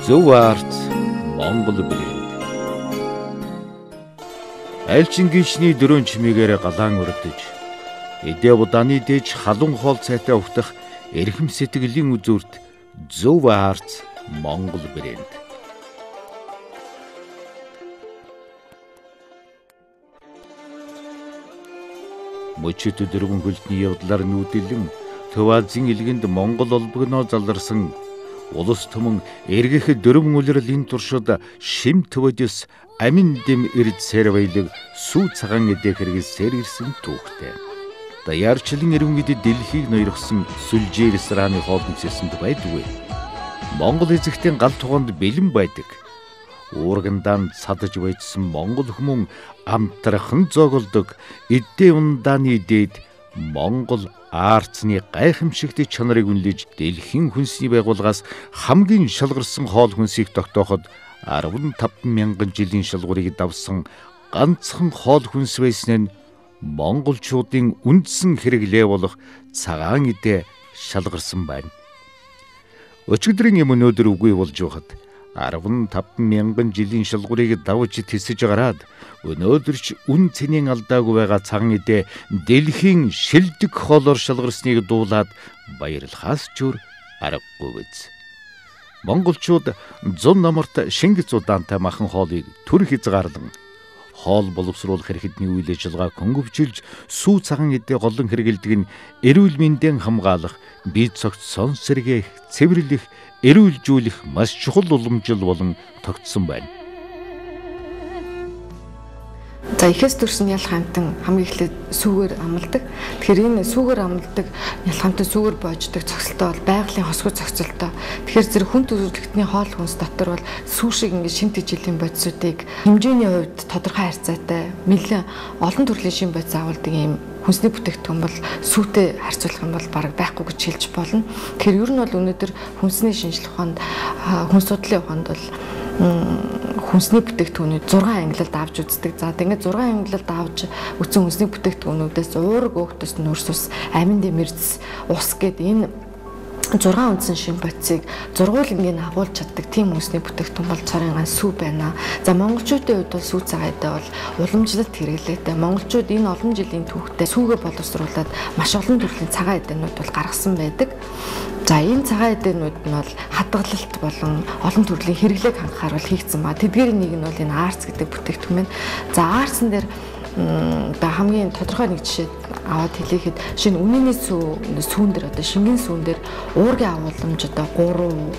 Зөв арц Монгол брэнд. Айлчин гişний дөрөн чимээгээр галаан өрдөж, эдээ будааны дэж халуун хоол цайтай угтах эрхэм сэтгэлийн үзүүрт Зөв арц Монгол брэнд. Мөчөд дөрвөн хөлтний явдлаар нүүдэлэн Төв Азийн илгэнд Монгол олбогноо заларсан улс түмэн эргэх дөрвөн үлрэлийн туршид шим төвөдөс амин дэм эрд сэрвэйлэг сүү цагаан эдэх хэрэгсээр ирсэн түүхтэй. Даяарчлан ирмэд дэлхийг ноёрхсон сүлжээ рестораны хоолносэсэнд байдгүй. Монгол эзэгтийн гал туганд бэлэн байдаг. Уургандан цадж байдсан монгол хүмүүн амтрахан зоголдог эдээ ундааны дээд Монгол арцны гайхамшигт чанарыг үнэлж дэлхийн хүнсний байгууллагаас хамгийн шалгарсан хоол хүнсийг тогтооход 15,000 жилийн шалгуурыг давсан ганцхан хоол хүнс байсан нь монголчуудын үндсэн хэрэглээ болох цагаан эдээ шалгарсан байна. Өчигдрийн юм өнөөдөр үгүй болж байхад 15,000 жилийн шалгуурыг давж тэсэж гараад өнөөдөр ч үн цэнийн алдаагүй байгаа цагаан эдээ дэлхийн шилдэг хоолоор шалгарсныг дуулаад баярлахаас ч аргагүй биз. Монголчууд зун намарт Шингис удаантай махан хоолыг төр хязгаарлан хоол боловсруулах хэрэгтний үйл ажиллагааг хөнгөвчилж сүү цагаан эдээ голлон хэрэгэлдэг нь эрүүл мэндийн хамгаалах, бие цогц сон сэргээх, цэвэрлэх, эрүүлжүүлэх маш чухал уламжил болон тогтсон байна. За ихэс төрсөн ялх хамтан хамгийн эхлээд сүүгээр амладаг. Тэгэхээр энэ сүүгээр амладаг ялх хамтан сүүгээр боождог цогцолтой бол байгалийн хосгоо цогцолтой. Тэгэхээр зэрэг хүн төрөлхтний хоол хүнс дотор бол сүү шиг ингээд шин тэжээлийн бодисуудыг хэмжээний хувьд тодорхой харьцаатай нэлээд олон төрлийн шин бодис агуулдаг юм хүнсний бүтээгдэхүүн бол сүүтэй харьцуулах юм бол бараг байхгүй гэж хэлж болно. Тэгэхээр ер нь бол өнөөдөр хүнсний шинжилгээ ухаанд хүн судлалын ухаанд бол хүнсний бүтээгдэхүүнүүд 6 ангилалд авч үздэг. За тэгээд 6 ангилалд авч үтсэн хүнсний бүтээгдэхүүнүүдээс уурэг өөхтөс нөрс ус, амин дэмэрс, ус гэд энэ 6 үндсэн шин бодисыг зургуулнгийн агуулж чаддаг тийм хүнсний бүтээгдэхүүн бол цорын ганц сүү байна. За монголчуудын хувьд бол сүү цагаадаа бол уламжлалт хэрэглээтэй. Монголчууд энэ олон жилийн түүхтээ сүүгээ боловсруулад маш олон төрлийн цагаан эдээнүүд бол гаргасан байдаг. За энэ цагаан эдээнүүд нь бол хадгалалт болон олон төрлийн хэрэглээг хангахаар бол хийгдсэн ба тэдгээрийн нэг нь бол энэ арц гэдэг бүтээгдэхүүн байна. За арцсан дээр хамгийн тодорхой нэг жишээ аваад хэлэхэд шинэ үнэний сүүн дээр одоо шингийн сүүн дээр уургийн агуулмж одоо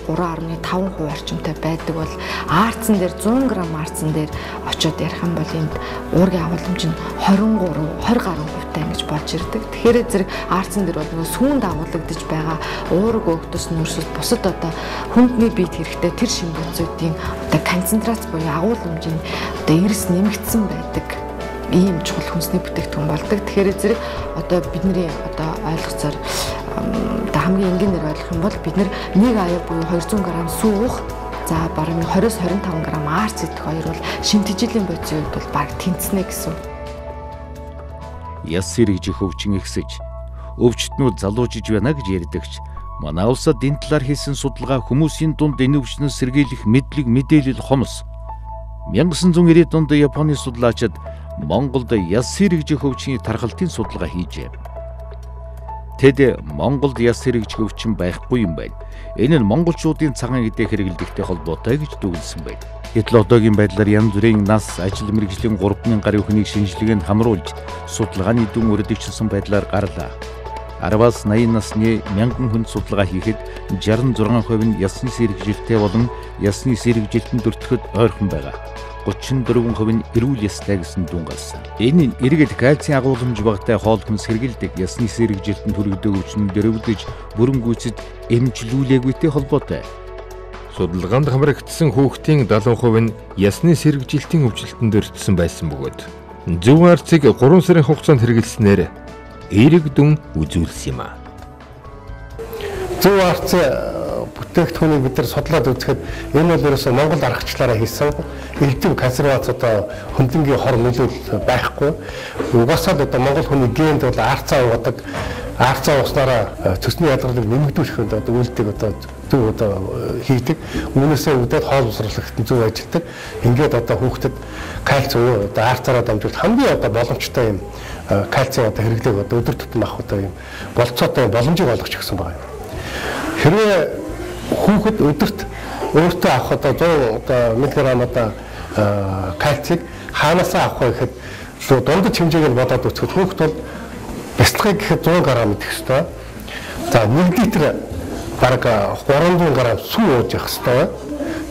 3.5% орчимтай байдаг бол арцсан дээр 100 г арцсан дээр очиод ярих юм бол энд уургийн агуулмж нь 20 гаруй хувьтай ингэж болж ирдэг. Тэгэхээр зэрэг арцсан дээр бол нөгөө сүүнд агуулгадж байгаа уурэг өөхтөс нөрсөс бусад одоо хүндний биед хэрэгтэй тэр шин бодисуудын одоо концентрац буюу агуулмжийн одоо эрс нэмэгдсэн байдаг ийм чухал хүнсний бүтээгдэхүүн болдог. Тэгэхээр зэрэг одоо бидний одоо ойлгоцоор хамгийн энгийнээр ойлгох юм бол бид нар 1 аяа буюу 200 г сүү уух, за баруун 20-25 г арц идэх хоёр бол шин тэжээлийн бодисын үед бол баг тэнцэнэ гэсэн. Яс сэргэж хөвчин ихсэж, өвчтнүүд залуужиж байна гэж ярьдагч манай улсад энэ талаар хийсэн судалгаа хүмүүсийн дунд энэ өвчнөс сэргийлэх мэдлэг мэдээлэл хомс. 1990-ад онд Японы судлаачид Монголд яс сэргэж хөвчний тархалтын судалгаа хийжээ. Тэд Монголд яс сэргэж хөвчин байхгүй юм байна. Энэ нь монголчуудын цагаан эдээ хэрэглэдэгтэй холбоотой гэж дүгнсэн байна. Гэтэл одоогийн байдлаар янз бүрийн нас, ажил мэргэжлийн 3,000 гаруй хүнийг шинжилгээнд хамруулж судалгааны дүн өрдөгчсөн байдлаар гарлаа. 10-аас 80 насны 1000 хүнд судалгаа хийхэд 66% нь ясны сэргэжилтэй болон ясны сэргэжилтэнд өртөхөд ойрхон байгаа. 34% нь эрүүл ястай гэсэн дүн гарсан. Энэ нь эргээд кальцийн агуулмж багтай хоол хүнс хэрэгэлдэг ясны сэргэжилтэнд хүргэдэг өвчнөд дөрөвдөж бүрэн гүйцэд эмчлүүлээгүйтэй холбоотой. Судалгаанд хамрагдсан хүүхдийн 70% нь ясны сэргэжилтийн өвчлөлтөнд өртсөн байсан бөгөөд Зөв арцыг 3 сарын хугацаанд хэрэглэснээр эерэг дүн үзүүлсэн юм а. Зөв арц бүтээгдэхүүнийг бид нар судлаад үзэхэд энэ бол ерөөсөө Монгол аргачлаараа хийсэн элдв консервац одоо хөндлөнгийн хор нөлөөлөл байхгүй. Угаасаа л одоо Монгол хүний генд бол арцаа угадаг арцаа уснараа төсний ядгалыг нэмэгдүүлэхэд одоо үйлдэл одоо хийдэг. Үүнээсээ үүдээд хоол уусруулахад зөв ажилладаг. Ингээд одоо хүүхдэд кальци одоо арцаараа дамжуулж хамгийн одоо боломжтой юм кальци одоо хэрэглээг одоо өдөр тутам авах одоо юм болцоотой боломжийг олгож өгсөн байна. Хэрвээ хүүхэд өдөрт өөртөө авах одоо 100 мг одоо кальцийг хаанасаа авах вэ гэхэд дундад хэмжээг нь бодоод үзэхэд хүүхэд бол бяцлагыг гэхэд 100 г идэх ёстой. За 1 литр бараг 300 г сүү ууж явах ёстой.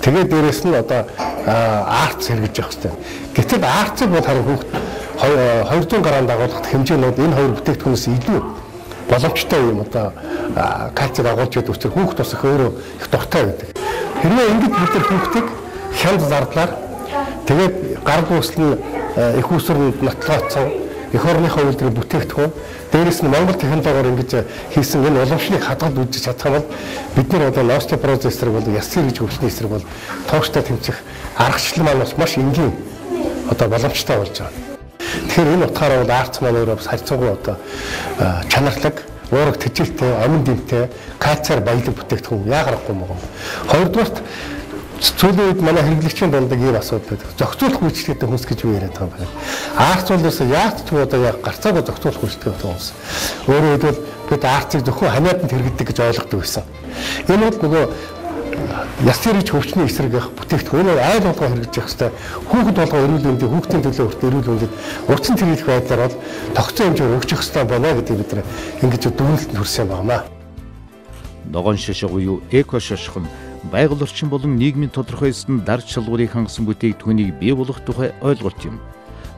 Тэгээд дээрэс нь одоо арц хэрэгж явах ёстой. Гэтэл арцыг бол харин хүүхэд 200 г дагуулгах хэмжээнүүд энэ хоёр бүтээгдэхүүнээс илүү боломжтой юм одоо кальцийг агуулж яддаг учраас хүүхэд бас их өөрөө их дуртай байдаг. Хэрвээ ингэж бид нар хүүхдийг хянд зардлаар тэгээд гар бүсэл нь их усрын нотлооцсон эх орныхоо үйлдвэрийн бүтээгдэхүүн дээрээс нь Монгол технологиор ингэж хийсэн энэ уламжлалыг хадгалж үзэж чадах юм бол бид нар одоо остеопороз эсрэг бол ясны гэж хөгжлийн эсрэг бол тоогчтой тэмцэх аргачлал маань бас маш энгийн одоо боломжтой болж байгаа. Тэгэхээр энэ утгаараа бол арц маань өөрөө бас харьцангуй одоо чанарлаг, уурах тэжээлтэй, амин дэмтэй, кальциар баялаг бүтээгдэхүүн яагарахгүй юм бэ? Хоёрдугаарт сүүлийн үед манай хэрэглэгчийн дундаа ийм асуудал байдаг. Зохицуулах үйлчлэгтэй хүмүүс гэж юу яриад байгаа юм бэ? Арц болоос яаж ч одоо яг гарцаагаа зохицуулах үйлчлэгтэй хүмүүс. Өөрөөр хэлбэл бид арцыг зөвхөн ханиаданд хэрэглэдэг гэж ойлгодог байсан. Энэ бол нөгөө ясны рич хөгжлийн эсрэг бүтээгдэхүүн айл болгоо хэрэгжих хэвээр хүүхэд болгоо эрүүл мэндийн хүүхдийн төлөө хүртэл эрүүл мэндэд урьдчилан хэрэглэх байдлаар бол тогтцоо хэмжээр өгчих хэвээр байна гэдэг бид нар ингэж дүгнэлтэнд хүрсэн байна. Ногоон шошго буюу эко шошго нь байгаль орчин болон нийгмийн тодорхой ёсны дарж шалгуурыг хангасан бүтээгдэхүүнийг бий болгох тухай ойлголт юм.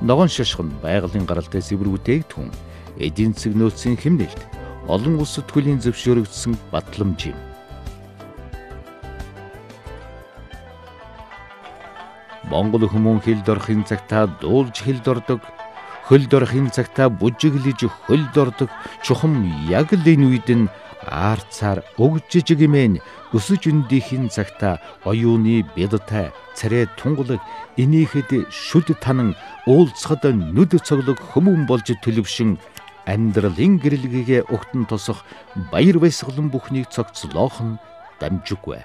Ногоон шошго нь байгалийн гаралтай цэвэр бүтээгдэхүүн, эдийн засаг нөөцийн хэмнэлт, олон улсад хөлийн зөвшөөрөгдсөн батламж юм. Монгол хүмүүн хилд орохын цагтаа дуулж хилд ордог, хөлд орохын цагтаа бүжиглэж хөлд ордог. Чухам яг л энэ үед нь арцаар өгжижиг имэн өсөж өндийхин цагтаа оюуны бядатай царай тунгалаг энийхэд шүд танан уулзахад нүд цоглог хүмүүн болж төлөвшин амьдралын гэрэлгээ өгтөн тосох баяр баясгалан бүхнийг цогцлоох нь дамжиггүй.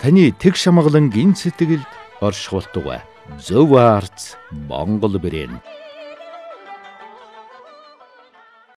Таны тэг шамгалангийн сэтгэлд оршуулдаг. Зөв арц Монгол бэрэн.